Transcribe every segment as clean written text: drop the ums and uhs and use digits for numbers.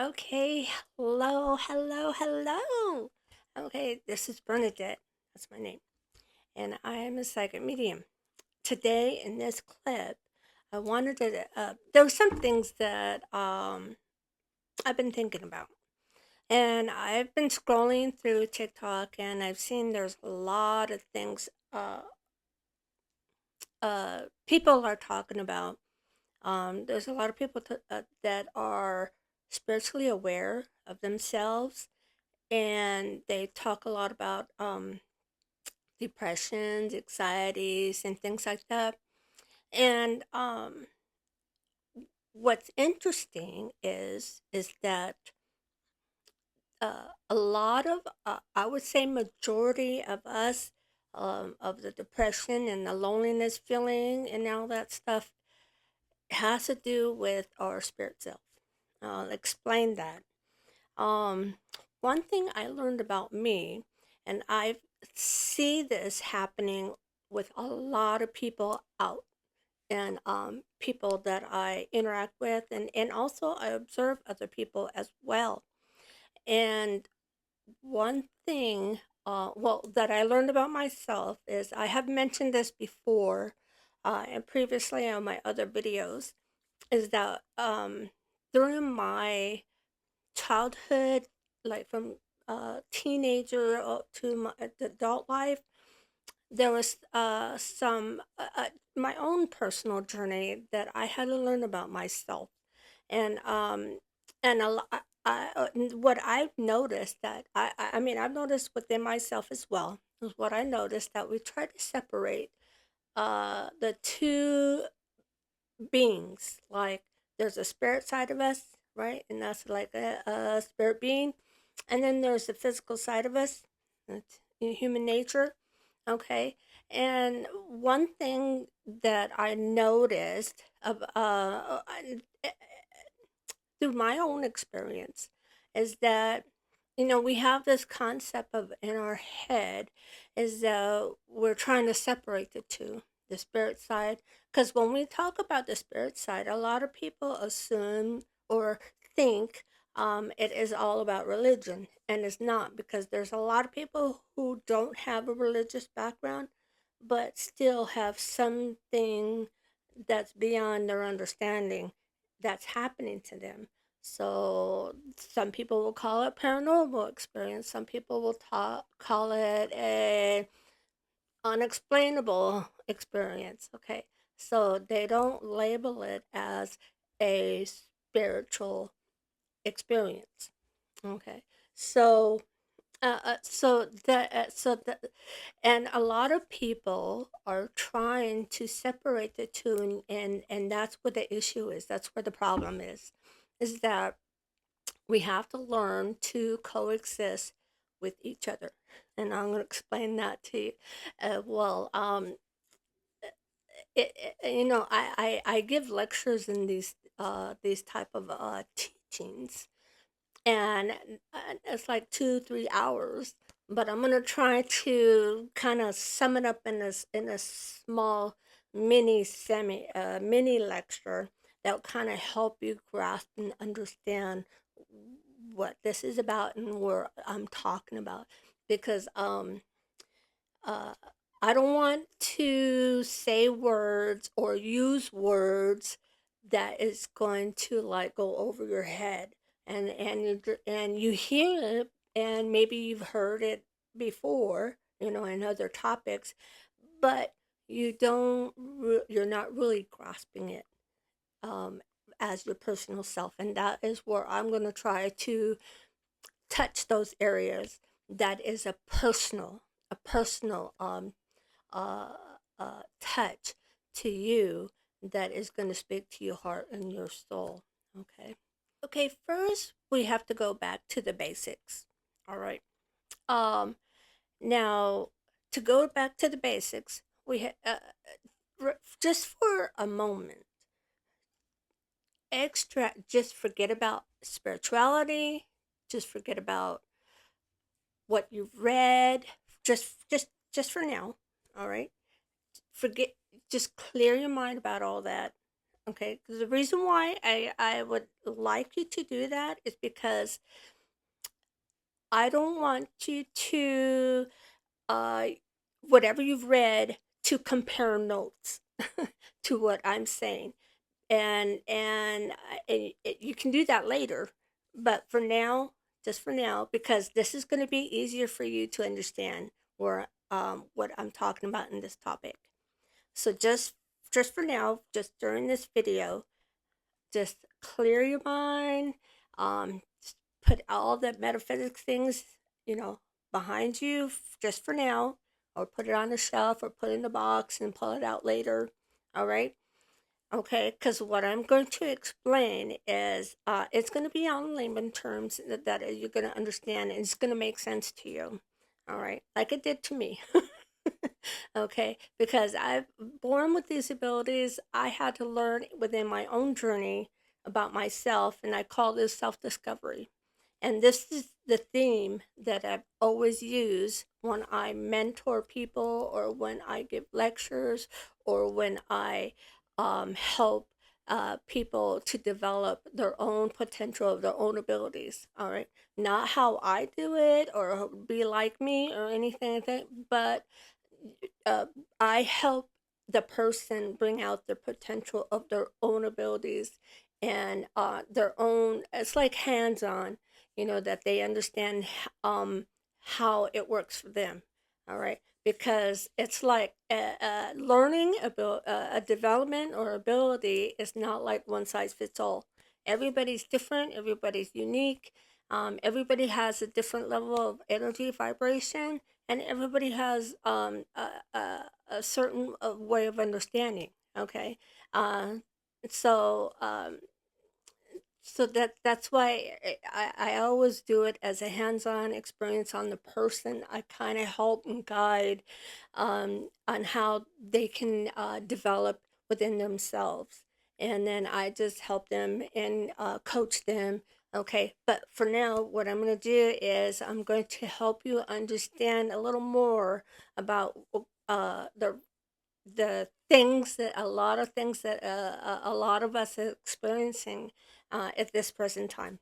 Okay, hello. Okay, this is Bernadette. That's my name. And I am a psychic medium. Today, in this clip, I wanted to, there were some things that I've been thinking about. And I've been scrolling through TikTok and I've seen there's a lot of things people are talking about. There's a lot of people that are spiritually aware of themselves, and they talk a lot about depressions, anxieties, and things like that. And what's interesting is that a lot of, I would say, majority of us, of the depression and the loneliness feeling and all that stuff has to do with our spirit self. I'll explain that. Um, One thing I learned about me, and I see this happening with a lot of people out and people that I interact with, and also I observe other people as well. And one thing, well, that I learned about myself is I have mentioned this before and previously on my other videos, is that during my childhood, like from teenager up to my adult life, there was my own personal journey that I had to learn about myself, and what I've noticed that I mean I've noticed within myself as well is what I noticed that we try to separate the two beings. Like there's a spirit side of us, right? And that's like a spirit being. And then there's the physical side of us, that's human nature. Okay. And one thing that I noticed through my own experience is that we have this concept of in our head is that we're trying to separate the two, the spirit side, because when we talk about the spirit side, a lot of people assume or think it is all about religion, and it's not, because there's a lot of people who don't have a religious background but still have something that's beyond their understanding that's happening to them. So some people will call it paranormal experience. Some people will call it a unexplainable experience. Okay, so they don't label it as a spiritual experience. Okay, so so that, and a lot of people are trying to separate the two, and that's what the issue is. That's where the problem is that we have to learn to coexist with each other, and I'm going to explain that to you. Well, I give lectures in these type of teachings, and it's like 2 3 hours, but I'm gonna try to kind of sum it up in a small mini lecture that will kind of help you grasp and understand what this is about and where I'm talking about, because uh I don't want to say words or use words that is going to like go over your head, and you hear it, and maybe you've heard it before, in other topics, but you're not really grasping it um as your personal self, and that is where I'm going to try to touch those areas. That is a personal uh, touch to you, that is going to speak to your heart and your soul. Okay. Okay. First, we have to go back to the basics. All right. Um. Now, to go back to the basics, just for a moment, just forget about spirituality. Just forget about what you've read. Just for now. All right. Forget. Just clear your mind about all that. Okay, 'cause the reason why I would like you to do that is because I don't want you to, uh, whatever you've read, to compare notes to what I'm saying. You can do that later, but for now, just for now, because this is going to be easier for you to understand where what I'm talking about in this topic. So just for now, just during this video, just clear your mind. Just put all the metaphysics things, you know, behind you just for now, or put it on the shelf, or put it in the box and pull it out later. All right. Okay, because what I'm going to explain is it's going to be on layman terms that you're going to understand, and it's going to make sense to you. All right, like it did to me. Okay, because I'm born with these abilities, I had to learn within my own journey about myself, and I call this self discovery. And this is the theme that I've always used when I mentor people, or when I give lectures, or when I help people to develop their own potential, their own abilities. All right, not how I do it or be like me or anything like that, but uh, I help the person bring out the potential of their own abilities and their own. It's like hands-on, that they understand how it works for them. All right, because it's like learning about a development or ability is not like one size fits all. Everybody's different. Everybody's unique. Everybody has a different level of energy vibration, and everybody has a certain way of understanding. Okay, uh, so that's why I always do it as a hands-on experience on the person. I kind of help and guide on how they can develop within themselves, and then I just help them and coach them. Okay, but for now, what I'm going to do is I'm going to help you understand a little more about the things that a lot of things that a lot of us are experiencing at this present time.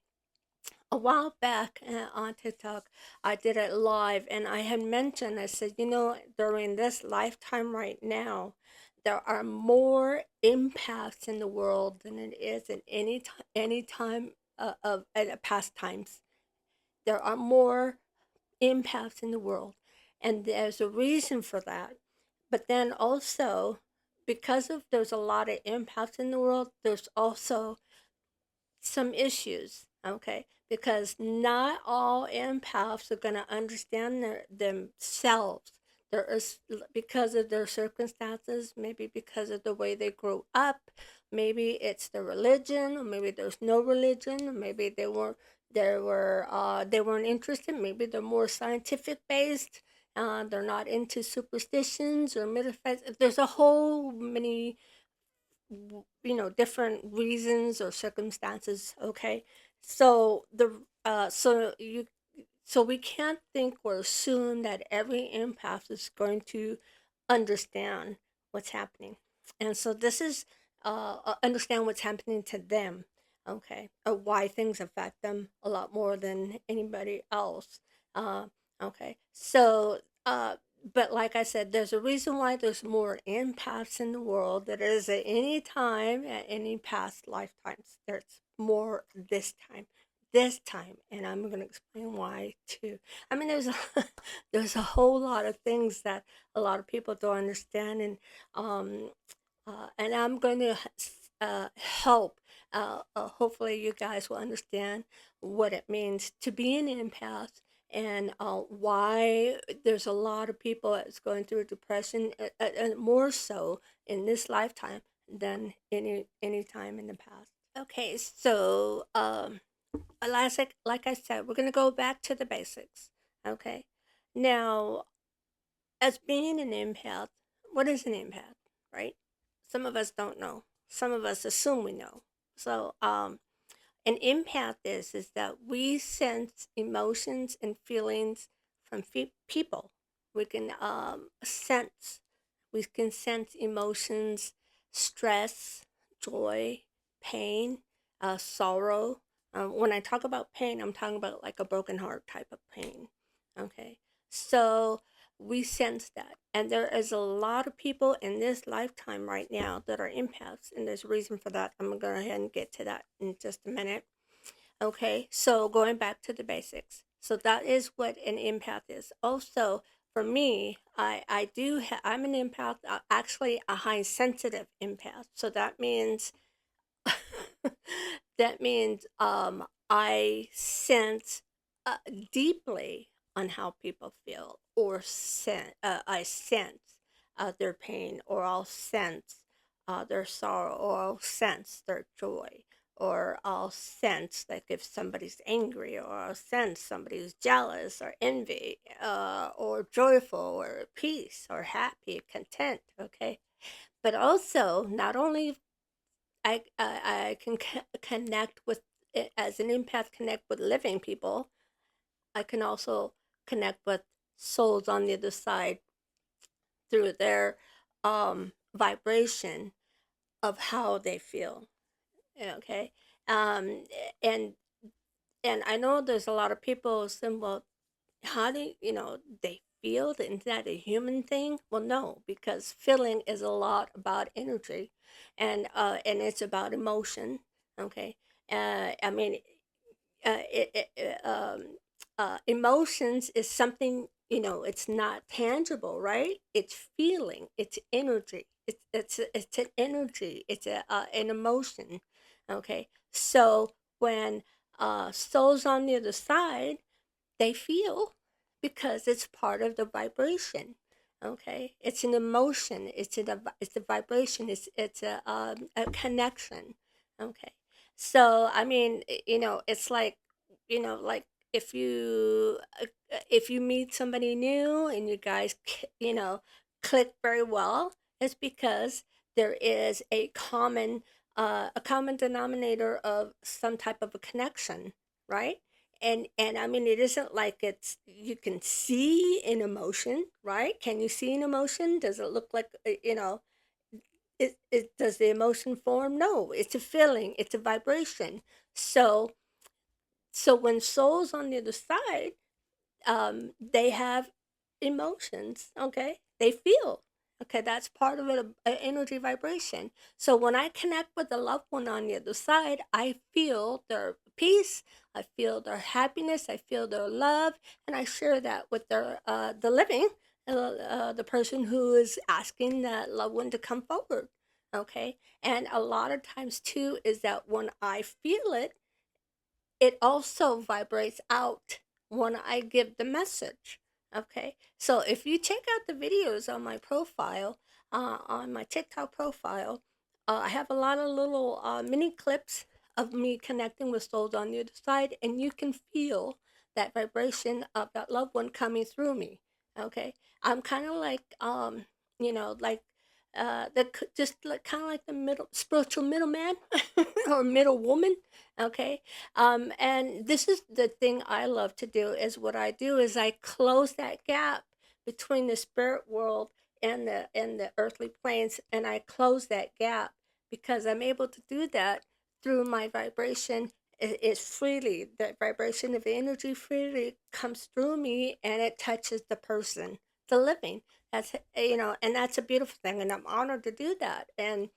A while back on TikTok, I did it live, and I had mentioned, I said, during this lifetime right now, there are more empaths in the world than it is in any time of past times. There are more empaths in the world, and there's a reason for that. But then also, because of there's a lot of empaths in the world, there's also some issues, okay? Because not all empaths are going to understand themselves. There is, because of their circumstances, maybe because of the way they grew up, maybe it's the religion, or maybe there's no religion, or maybe they weren't interested. Maybe they're more scientific based. They're not into superstitions or metaphysics. There's a whole many different reasons or circumstances. Okay, so we can't think or assume that every empath is going to understand what's happening, and so this is understand what's happening to them. Okay, or why things affect them a lot more than anybody else. uh, okay, so but like I said, there's a reason why there's more empaths in the world than there is at any time, at any past lifetimes. There's more this time, and I'm going to explain why too. I mean, there's a whole lot of things that a lot of people don't understand, um, and I'm going to help. Hopefully, you guys will understand what it means to be an empath, and why there's a lot of people that's going through depression, and more so in this lifetime than any time in the past. Okay, so like I said, we're gonna go back to the basics. Okay, now, as being an empath, what is an empath, right? Some of us don't know. Some of us assume we know. So, an empath is that we sense emotions and feelings from people. We can sense. We can sense emotions, stress, joy, pain, sorrow. When I talk about pain, I'm talking about like a broken heart type of pain. Okay. So we sense that. And there is a lot of people in this lifetime right now that are empaths. And there's a reason for that. I'm going to go ahead and get to that in just a minute. Okay. So going back to the basics. So that is what an empath is. Also, for me, I'm an empath, actually a high sensitive empath. So that means that means I sense uh, deeply on how people feel, or I sense their pain, or I'll sense their sorrow, or I'll sense their joy, or I'll sense like if somebody's angry, or I'll sense somebody's jealous or envy, or joyful, or peace, or happy, content. Okay, but also not only I can connect with it as an empath, connect with living people. I can also connect with souls on the other side through their vibration of how they feel. Okay, um, and and I know there's a lot of people saying, well, how do they feel? Is that a human thing? Well, no, because feeling is a lot about energy, and it's about emotion. Okay, I mean, emotions is something, it's not tangible, right? It's feeling, it's energy, it's an energy, it's an emotion. Okay, so when souls on the other side, they feel, because it's part of the vibration. Okay, it's an emotion, it's a vibration, it's a connection. Okay, so I mean, it's like, like if you meet somebody new and you guys click very well, it's because there is a common denominator of some type of a connection, right? And I mean, it isn't like it's you can see an emotion, right? Can you see an emotion? Does it look like it does the emotion form? No, it's a feeling, it's a vibration. So when souls on the other side, they have emotions. Okay, they feel. Okay, that's part of it, a energy vibration. So when I connect with a loved one on the other side, I feel their peace, I feel their happiness, I feel their love, and I share that with the living, the person who is asking that loved one to come forward. Okay, and a lot of times too is that when I feel it, it also vibrates out when I give the message. Okay, so if you check out the videos on my profile, on my TikTok profile, I have a lot of little mini clips of me connecting with souls on the other side, and you can feel that vibration of that loved one coming through me. Okay, I'm kind of like, like just like kind of like the middle spiritual middleman or middle woman. Okay, and this is the thing I love to do. Is what I do is I close that gap between the spirit world and the earthly planes, and I close that gap because I'm able to do that through my vibration. It freely, that vibration of energy freely comes through me, and it touches the person, the living. That's and that's a beautiful thing, and I'm honored to do that. And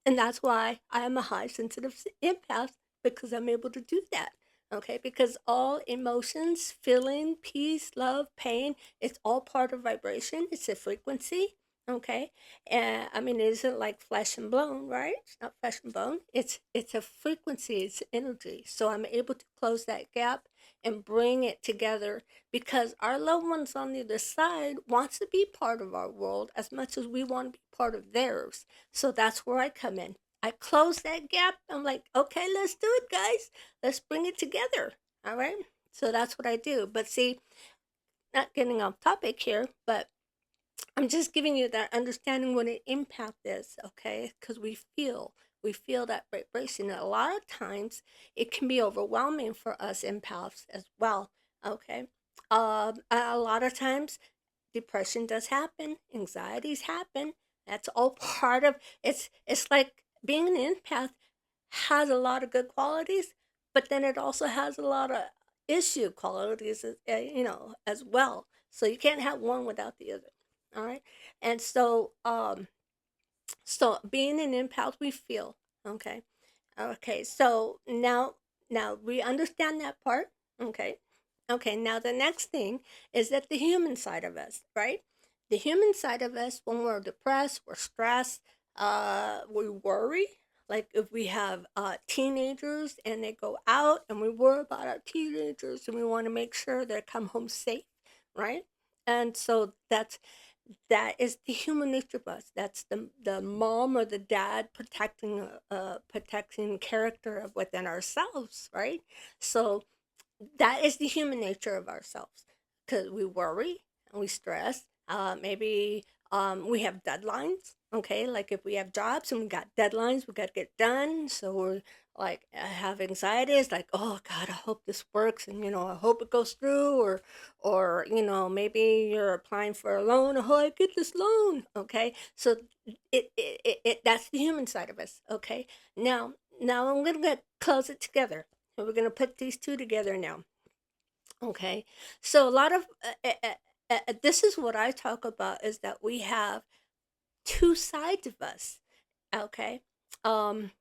that's why I am a high sensitive empath, because I'm able to do that. Okay, because all emotions, feeling, peace, love, pain, it's all part of vibration. It's a frequency. Okay, and I mean, it isn't like flesh and bone, right? It's not flesh and bone. It's a frequency. It's energy. So I'm able to close that gap and bring it together, because our loved ones on the other side wants to be part of our world as much as we want to be part of theirs. So that's where I come in. I close that gap. I'm like, okay, let's do it, guys. Let's bring it together. All right. So that's what I do. But see, not getting off topic here, but I'm just giving you that understanding what an empath is, okay? Because we feel that vibration. And a lot of times, it can be overwhelming for us empaths as well, okay? A lot of times, depression does happen, anxieties happen. That's all part of it's like being an empath has a lot of good qualities, but then it also has a lot of issue qualities, as well. So you can't have one without the other. All right. And so being an empath, we feel, okay. Okay, so now we understand that part. Okay. Okay, now the next thing is that the human side of us, right? The human side of us, when we're depressed, we're stressed, we worry. Like if we have teenagers and they go out and we worry about our teenagers and we want to make sure they come home safe, right? And so that is the human nature of us. That's the mom or the dad protecting character of within ourselves, right? So that is the human nature of ourselves, because we worry and we stress. Maybe we have deadlines. Okay, like if we have jobs and we got deadlines, we got to get done. So we're like have anxieties, like, oh God, I hope this works, and I hope it goes through. Or maybe you're applying for a loan. Oh, I get this loan. Okay, so that's the human side of us. Okay, now I'm gonna close it together. So we're going to put these two together now. Okay. So a lot of this is what I talk about, is that we have two sides of us. Okay. Um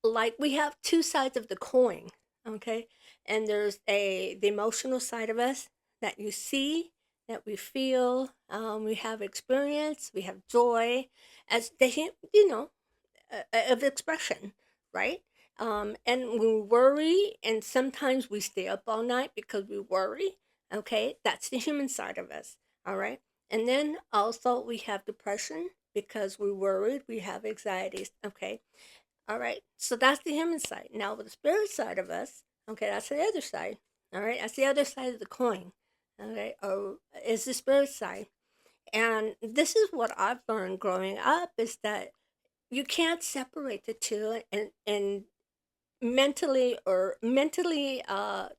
like we have two sides of the coin. Okay. And there's the emotional side of us that you see, that we feel, we have experience, we have joy as of expression, right? And we worry, and sometimes we stay up all night because we worry. Okay, that's the human side of us. All right, and then also we have depression because we worried. We have anxieties. Okay, all right. So that's the human side. Now, with the spirit side of us, okay, that's the other side. All right, that's the other side of the coin. Okay, or is the spirit side. And this is what I've learned growing up, is that you can't separate the two, and mentally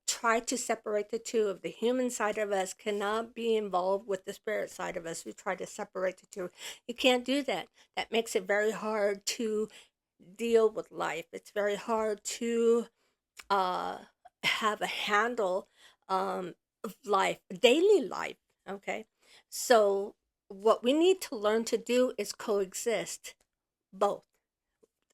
try to separate the two. Of the human side of us cannot be involved with the spirit side of us. We try to separate the two. You can't do that. That makes it very hard to deal with life. It's very hard to uh have a handle of life, daily life. Okay, so what we need to learn to do is coexist, both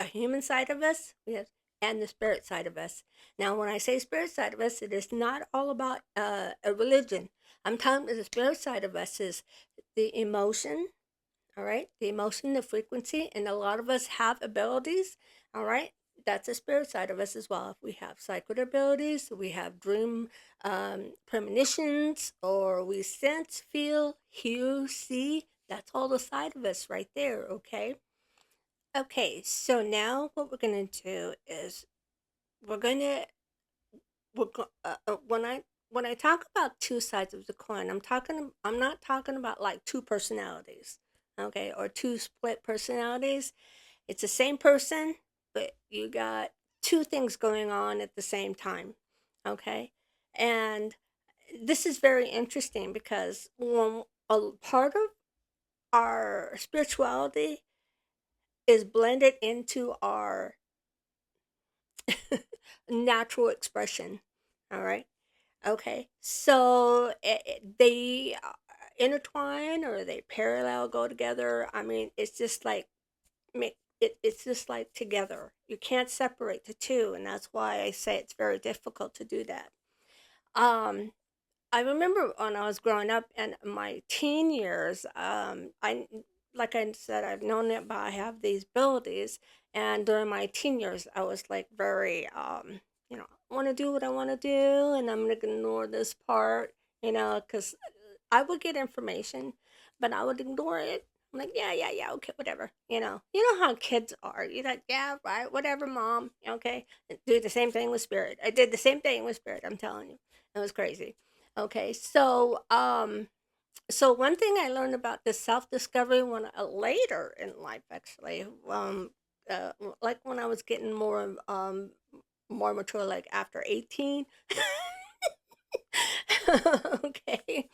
a human side of us, yes, and the spirit side of us. Now, when I say spirit side of us, it is not all about a religion. I'm talking about the spirit side of us is the emotion, all right? The emotion, the frequency, and a lot of us have abilities, all right? That's the spirit side of us as well. If we have psychic abilities, we have dream premonitions, or we sense, feel, hear, see, that's all the side of us right there, okay? Okay, so now what we're gonna do is we're gonna when I talk about two sides of the coin, I'm not talking about like two personalities, okay, or two split personalities. It's the same person, but you got two things going on at the same time, okay, and this is very interesting because when a part of our spirituality is blended into our natural expression. All right. Okay. So they intertwine, or they parallel, go together. I mean, it's just like it's just like together. You can't separate the two, and that's why I say it's very difficult to do that. Um, I remember when I was growing up in my teen years, I like I said, I've known it, but I have these abilities, and during my teen years, I was like very, I want to do what I want to do, and I'm gonna ignore this part, because I would get information, but I would ignore it. I'm like, yeah, yeah, yeah, okay, whatever. You know how kids are. You're like, yeah, right, whatever, mom. Okay, do the same thing with spirit. I did the same thing with spirit. I'm telling you, it was crazy. Okay, so one thing I learned about this self discovery when later in life, actually, like when I was getting more mature, like after 18. Okay.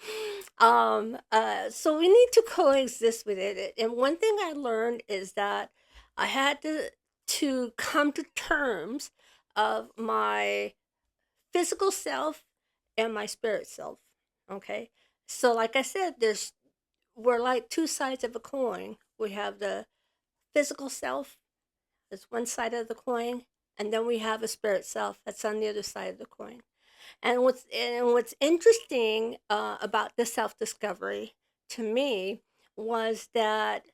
So we need to coexist with it. And one thing I learned is that I had to to come to terms of my physical self and my spirit self. Okay. So like I said, we're like two sides of a coin. We have the physical self, that's one side of the coin, and then we have a spirit self that's on the other side of the coin. And what's interesting about this self discovery to me was that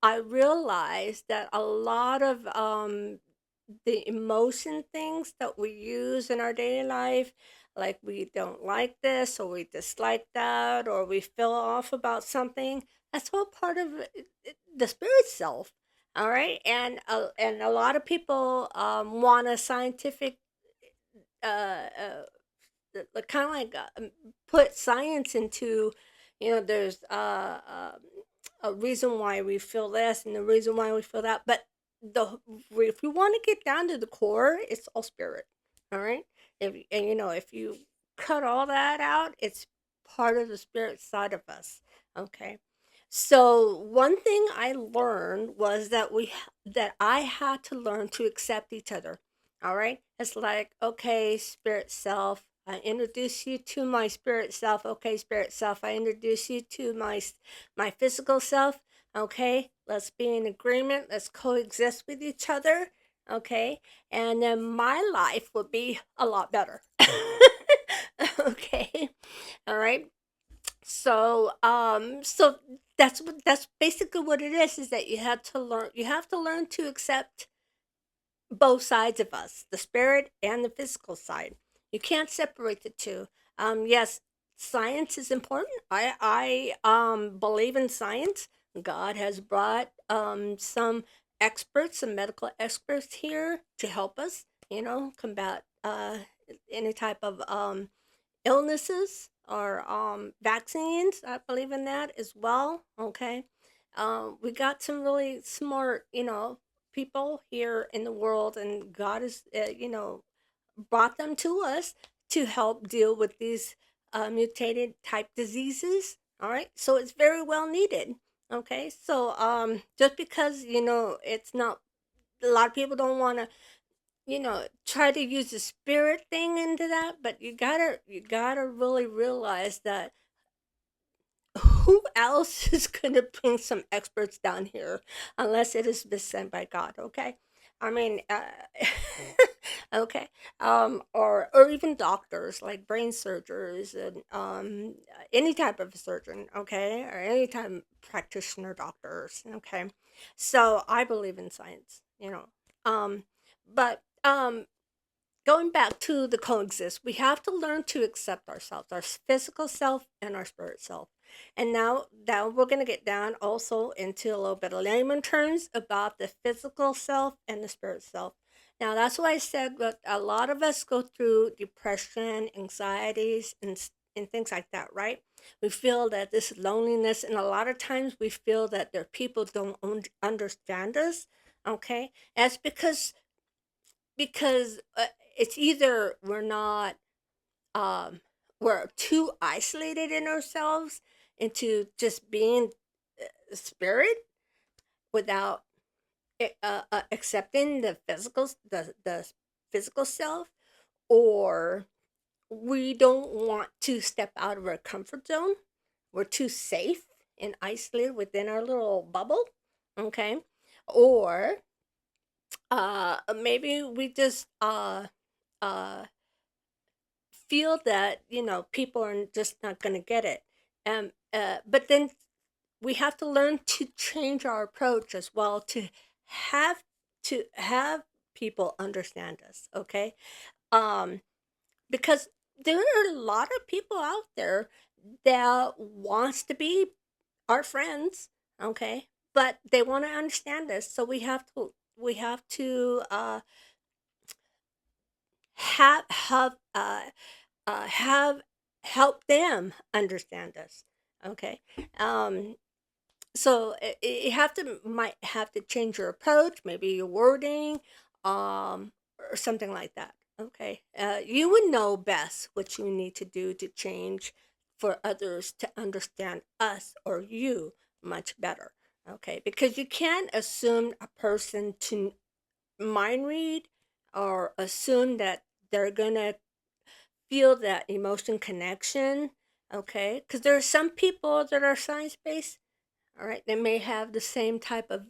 I realized that a lot of the emotion things that we use in our daily life, like we don't like this or we dislike that or we feel off about something, that's all part of the spirit self. All right, and a lot of people want a scientific kind of like put science into, there's a reason why we feel this and the reason why we feel that, but the if we want to get down to the core, it's all spirit. All right, if you cut all that out, it's part of the spirit side of us. Okay, so one thing I learned was that I had to learn to accept each other. All right. It's like, okay, spirit self, I introduce you to my spirit self. Okay, spirit self, I introduce you to my physical self. Okay, let's be in agreement. Let's coexist with each other. Okay, and then my life would be a lot better. Okay, all right. So that's basically what it is that you have to learn to accept both sides of us, the spirit and the physical side. You can't separate the two. Yes, science is important. I believe in science. God has brought some experts, some medical experts here to help us, combat any type of illnesses or vaccines. I believe in that as well. Okay. We got some really smart, people here in the world, and God has, brought them to us to help deal with these mutated type diseases. All right. So it's very well needed. Okay. So just because, it's not, a lot of people don't want to, try to use the spirit thing into that, but you gotta really realize that who else is gonna bring some experts down here unless it is been sent by God, okay? I mean, okay, or even doctors like brain surgeons and any type of surgeon, okay, or any type of practitioner doctors, okay. So I believe in science, but going back to the coexist, we have to learn to accept ourselves, our physical self and our spirit self. And now we're going to get down also into a little bit of layman terms about the physical self and the spirit self. Now, that's why I said that a lot of us go through depression, anxieties, and things like that, right? We feel that this loneliness, and a lot of times we feel that there people don't understand us, okay? That's because it's either um we're too isolated in ourselves into just being spirit without accepting the physical self, or we don't want to step out of our comfort zone. We're too safe and isolated within our little bubble, okay? Or maybe we just uh feel that people are just not going to get it. But then we have to learn to change our approach as well have to have people understand us. Okay, um, because there are a lot of people out there that wants to be our friends. Okay, but they want to understand us, so we have to have help them understand us. Okay, um so you might have to change your approach, maybe your wording, or something like that. Okay, you would know best what you need to do to change for others to understand us or you much better. Okay, because you can't assume a person mind read or assume that they're gonna feel that emotion connection, okay? Because there are some people that are science based, all right, they may have the same type of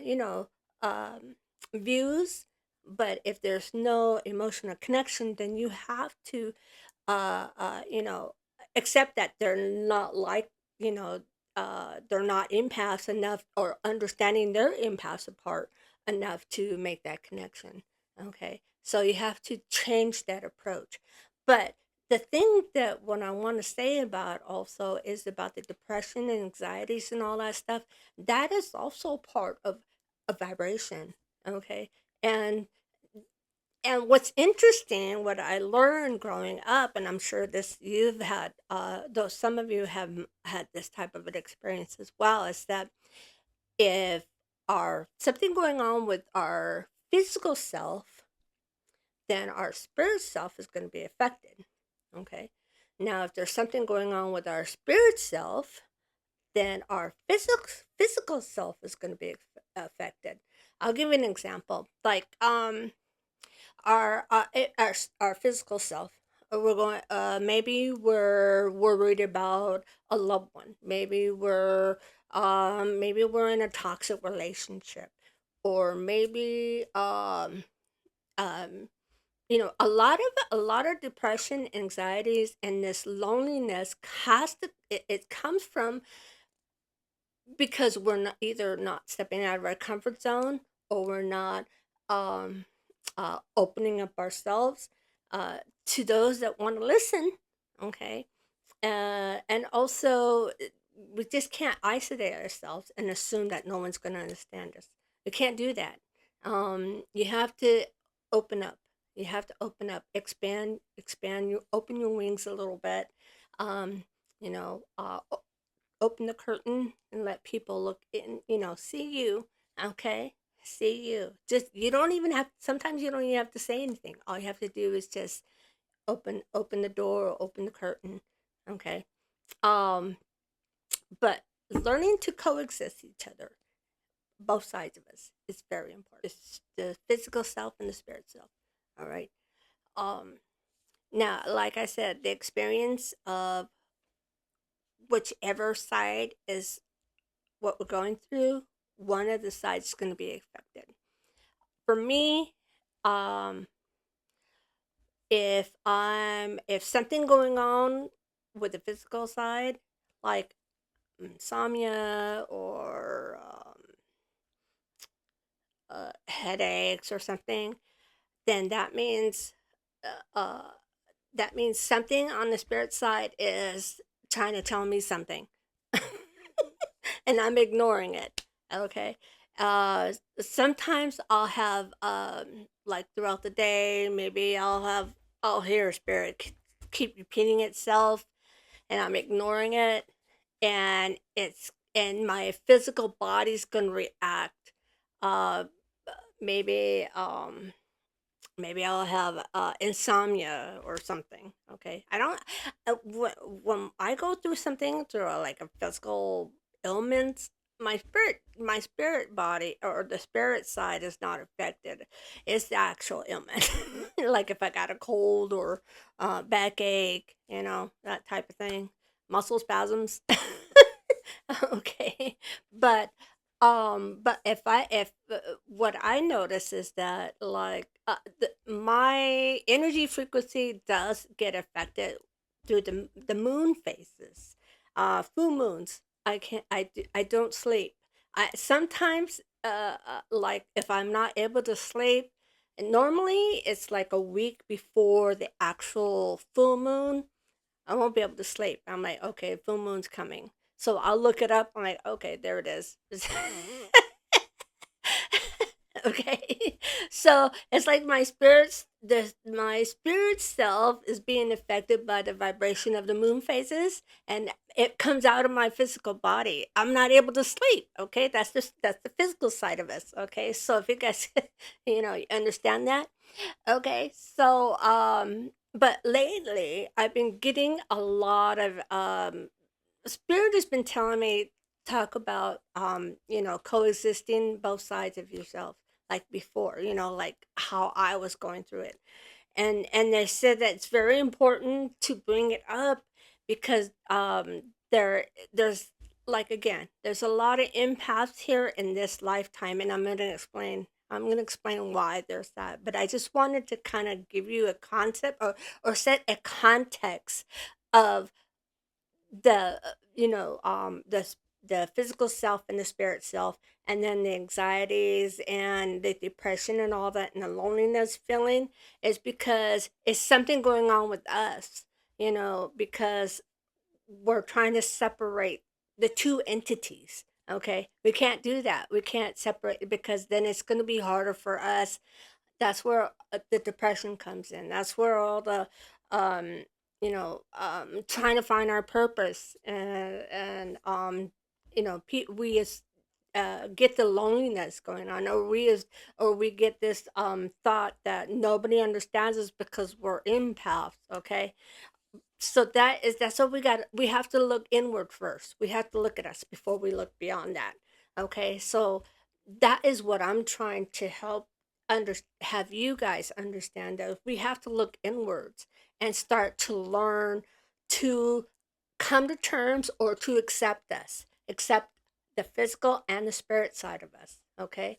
you know, um, views, but if there's no emotional connection, then you have to you know, accept that they're not like, you know, they're not empaths enough or understanding their empaths apart enough to make that connection. Okay. So you have to change that approach. But the thing that what I want to say about also is about the depression and anxieties and all that stuff. That is also part of a vibration. Okay. And and what's interesting, what I learned growing up, and I'm sure this you've had, though some of you have had this type of an experience as well, is that if our something going on with our physical self, then our spirit self is going to be affected. Okay. Now, if there's something going on with our spirit self, then our physical self is going to be affected. I'll give you an example. Like, our physical self. We're going. Maybe we're worried about a loved one. Maybe we're in a toxic relationship, or maybe um, you know, a lot of depression, anxieties, and this loneliness has to. It comes from because we're not either not stepping out of our comfort zone or we're not um, opening up ourselves uh, to those that want to listen. Okay. And also, we just can't isolate ourselves and assume that no one's going to understand us. We can't do that. You have to open up. You have to open up, expand you, open your wings a little bit. Um, you know, open the curtain and let people look in, you know, see you, okay? See you. Just you don't even have sometimes you don't even have to say anything. All you have to do is just open the door or open the curtain, okay? Um but learning to coexist each other, both sides of us is very important. It's the physical self and the spirit self. All right. Um Now, like I said, the experience of whichever side is what we're going through, one of the sides is going to be affected. For me, um, if something going on with the physical side, like insomnia or headaches or something, then uh, uh, that means something on the spirit side is trying to tell me something. And I'm ignoring it. Okay. Sometimes I'll have like throughout the day, maybe I'll hear a spirit keep repeating itself, and I'm ignoring it, and my physical body's gonna react. Uh, maybe maybe I'll have insomnia or something. Okay, I don't. When I go through something through like a physical ailment, my spirit body or the spirit side is not affected. It's the actual ailment, like if I got a cold or backache, you know, that type of thing, muscle spasms. Okay, but if what I notice is that like my energy frequency does get affected through the moon phases, full moons. I don't sleep. I sometimes like if I'm not able to sleep, and normally it's like a week before the actual full moon. I won't be able to sleep. I'm like, okay, full moon's coming. So I'll look it up. I'm like, okay, there it is. Okay. So it's like my spirit self is being affected by the vibration of the moon phases, and it comes out of my physical body. I'm not able to sleep. Okay. That's the physical side of us. Okay. So if you guys you understand that. Okay, so but lately I've been getting a lot of spirit has been telling me talk about coexisting both sides of yourself. like before, like how I was going through it. And they said that it's very important to bring it up because there's, like, again, there's a lot of empaths here in this lifetime, and I'm going to explain why there's that. But I just wanted to kind of give you a concept, or set a context of the the physical self and the spirit self, and then the anxieties and the depression and all that, and the loneliness feeling, is because it's something going on with us, because we're trying to separate the two entities. Okay, we can't do that. We can't separate it, because then it's going to be harder for us. That's where the depression comes in. That's where all the trying to find our purpose, and we as get the loneliness going on, or we get this thought that nobody understands us because we're empaths. Okay, so that's what we have to look inward first. We have to look at us before we look beyond that. Okay, so that is what I'm trying to help have you guys understand, that we have to look inwards and start to learn to come to terms, or to accept the physical and the spirit side of us. Okay,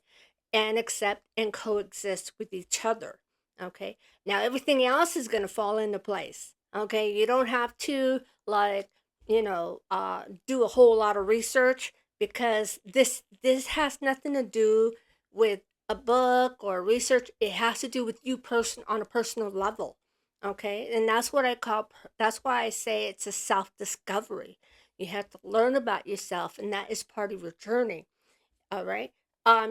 and accept and coexist with each other. Okay. Now everything else is going to fall into place. Okay. You don't have to, like, do a whole lot of research, because this has nothing to do with a book or research. It has to do with you person on a personal level. Okay. And that's why I say it's a self discovery. You have to learn about yourself, and that is part of your journey. All right.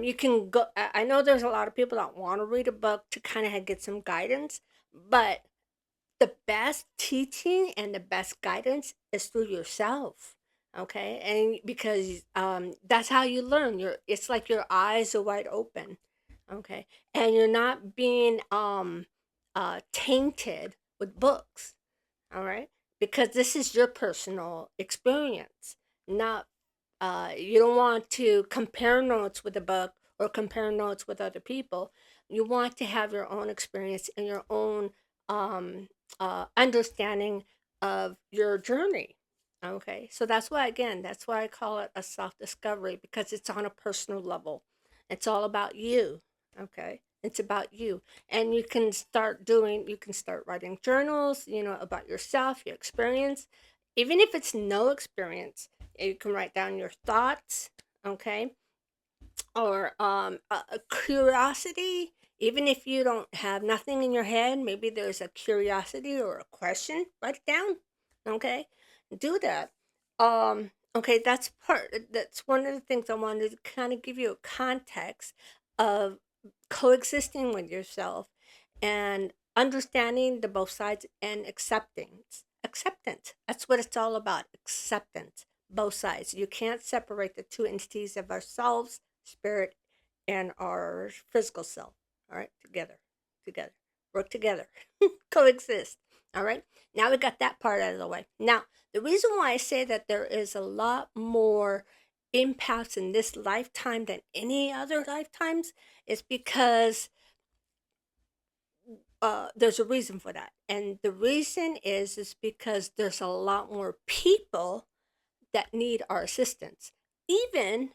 You can go. I know there's a lot of people that want to read a book to kind of get some guidance, but the best teaching and the best guidance is through yourself. Okay, and because that's how you learn. It's like your eyes are wide open. Okay, and you're not being tainted with books. All right, because this is your personal experience, not you don't want to compare notes with a book or compare notes with other people. You want to have your own experience and your own um, understanding of your journey. Okay, so that's why I call it a self discovery, because it's on a personal level. It's all about you. Okay, it's about you. And you can start writing journals, about yourself, your experience. Even if it's no experience, you can write down your thoughts. Okay, or a curiosity. Even if you don't have nothing in your head, maybe there's a curiosity or a question, write it down. Okay, do that. Okay, that's one of the things I wanted to kind of give you a context of coexisting with yourself, and understanding the both sides, and acceptance. That's what it's all about. Acceptance, both sides. You can't separate the two entities of ourselves, spirit, and our physical self. All right, together, work together, coexist. All right, now we got that part out of the way. Now, the reason why I say that there is a lot more impacts in this lifetime than any other lifetimes is because there's a reason for that. And the reason is because there's a lot more people that need our assistance, even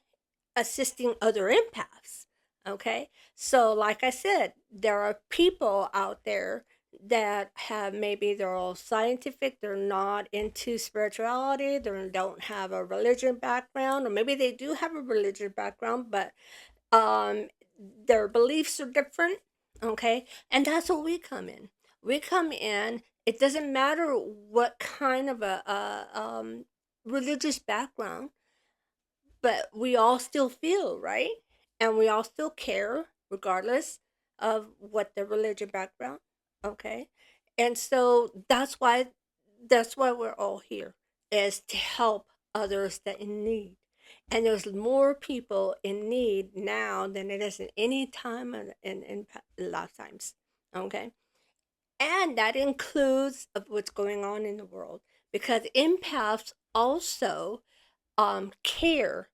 assisting other empaths. Okay, so like I said, there are people out there that have, maybe they're all scientific, they're not into spirituality, they don't have a religion background, or maybe they do have a religion background, but um their beliefs are different. Okay, and that's where we come in. It doesn't matter what kind of a religious background, but we all still feel, right? And we all still care, regardless of what the religion background. Okay, and so that's why we're all here, is to help others that in need. And there's more people in need now than it is in any time in lifetimes. Okay, and that includes of what's going on in the world, because empaths also care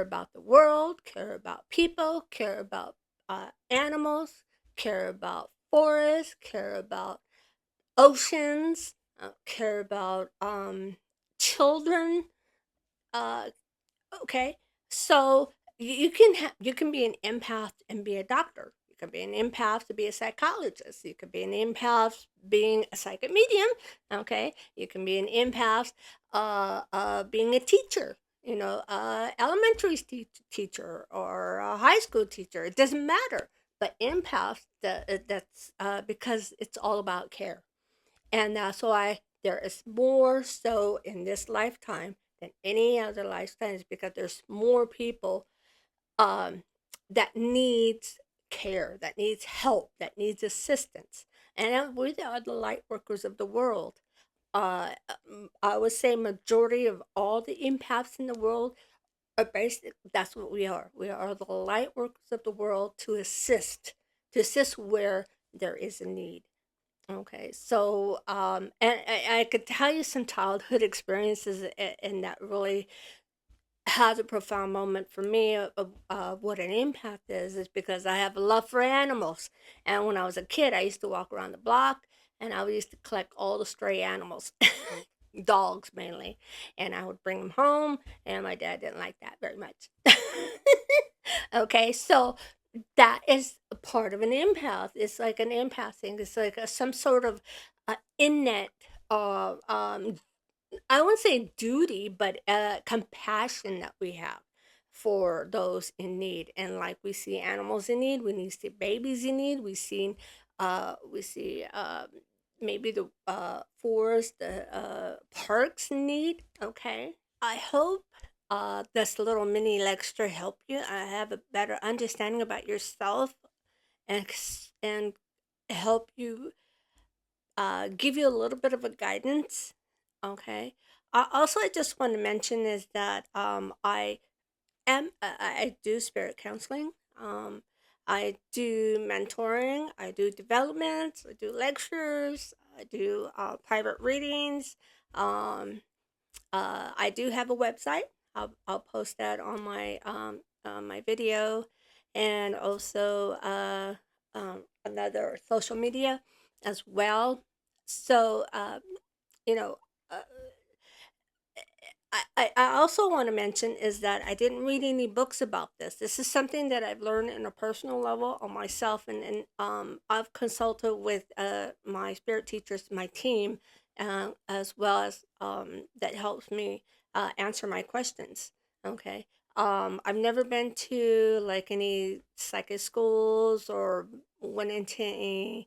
about the world, care about people, care about animals, care about forests, care about oceans, care about children. Uh, Okay, so you can be an empath and be a doctor. You can be an empath to be a psychologist. You could be an empath being a psychic medium. Okay, you can be an empath being a teacher. Elementary teacher or a high school teacher. It doesn't matter. But empath, that's because it's all about care. And that's why there is more so in this lifetime than any other lifetimes, because there's more people um, that needs care, that needs help, that needs assistance. And we are the light workers of the world. I would say majority of all the empaths in the world are basic. That's what we are. We are the light workers of the world to assist where there is a need. Okay, so and I could tell you some childhood experiences, and that really has a profound moment for me of what an empath is because I have a love for animals. And when I was a kid, I used to walk around the block and I used to collect all the stray animals, dogs mainly, and I would bring them home. And my dad didn't like that very much. Okay, so that is a part of an empath. It's like an empath thing. It's like some sort of innate, I wouldn't say duty, but compassion that we have for those in need. And like we see animals in need, we see babies in need, we see maybe the forest, the parks in need. Okay, I hope this little mini lecture helped you. I have a better understanding about yourself and help you give you a little bit of a guidance. Okay. Also, I just want to mention is that I do spirit counseling. I do mentoring. I do development. I do lectures. I do private readings. Um, I do have a website. I'll post that on my video, and also another social media as well. So you know, uh, I also want to mention is that I didn't read any books about this. This is something that I've learned in a personal level on myself, and I've consulted with my spirit teachers, my team, as well as that helps me answer my questions. Okay. I've never been to like any psychic schools or went into any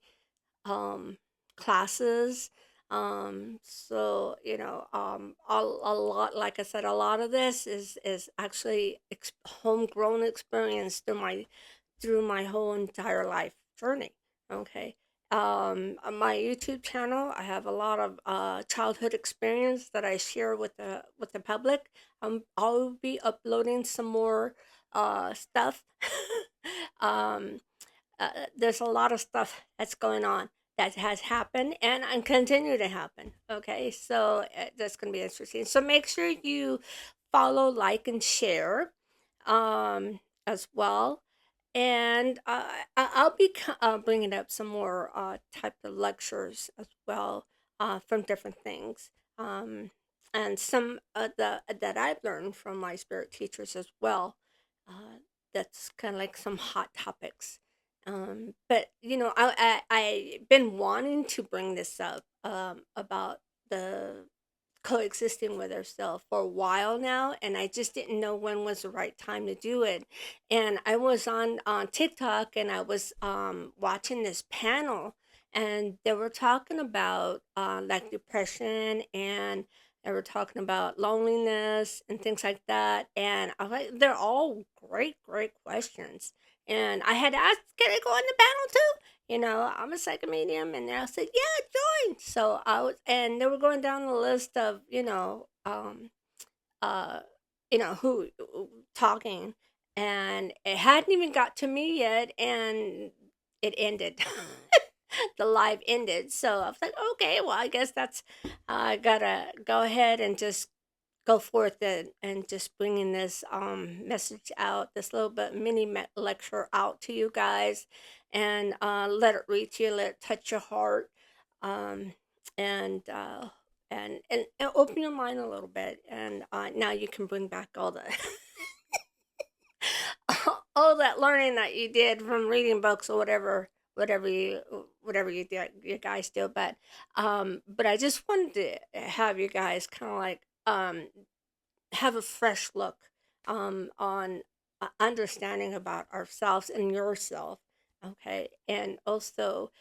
um, classes. So a lot, like I said, a lot of this is actually homegrown experience through my whole entire life journey. Okay. On my YouTube channel, I have a lot of childhood experience that I share with the public. I'll be uploading some more stuff. um, there's a lot of stuff that's going on that has happened and continue to happen. Okay, so that's going to be interesting. So make sure you follow, like, and share as well. And I'll be bringing up some more type of lectures as well from different things. And some that I've learned from my spirit teachers as well. That's kind of like some hot topics. But I've been wanting to bring this up about the coexisting with herself for a while now, and I just didn't know when was the right time to do it. And I was on TikTok, and I was watching this panel, and they were talking about like depression, and they were talking about loneliness and things like that. And I was like, they're all great questions. And I had asked, can I go on the panel too? I'm a psychic medium, and I said, yeah, join. So and they were going down the list of, uh, who talking, and it hadn't even got to me yet, and it ended. The live ended. So I was like, okay, well, I guess I gotta go ahead and just go forth and just bringing this message out, this little bit mini lecture out to you guys, and let it reach you, let it touch your heart, um, and and open your mind a little bit. And now you can bring back all the all that learning that you did from reading books or whatever you did, you guys do. But I just wanted to have you guys kind of like have a fresh look on understanding about ourselves and yourself, okay, and also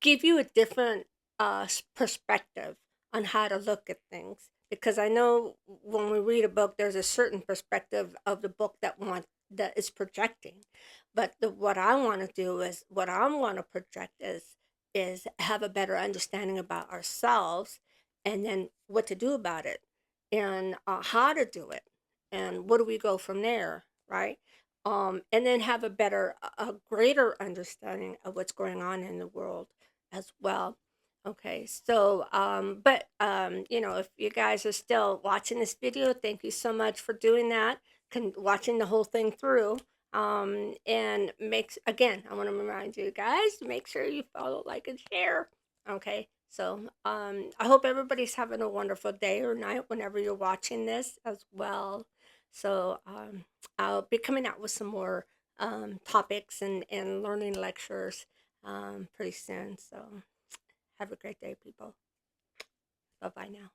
give you a different perspective on how to look at things, because I know when we read a book there's a certain perspective of the book that is projecting, but what I want to do is what I want to project is have a better understanding about ourselves, and then what to do about it, and how to do it, and where do we go from there, right? And then have a greater understanding of what's going on in the world as well. Okay, so, if you guys are still watching this video, thank you so much for doing that, watching the whole thing through. And makes again, I want to remind you guys, make sure you follow, like, and share. Okay, so I hope everybody's having a wonderful day or night whenever you're watching this as well. So I'll be coming out with some more topics and learning lectures pretty soon. So have a great day, people. Bye bye now.